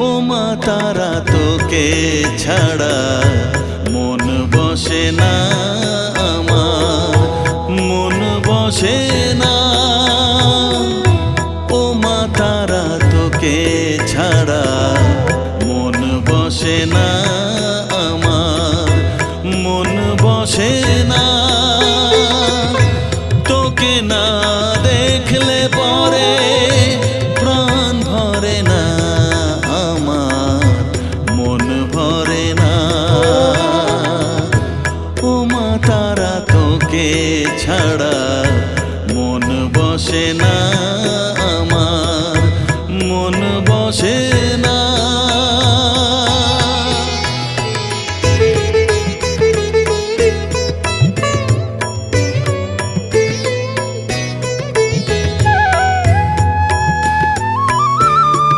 ও মা তারা তোকে ছাড়া মন বসে না আমার, মন বসে না। ও মা তারা তোকে ছাড়া মন বসে না আমার, মন বসে না। তোকে না দেখলে পরে প্রাণ ভরে না আমার, মন ভরে না। ও মা তারা তোকে ছাড়া মন বসে না আমার, মন বসে না।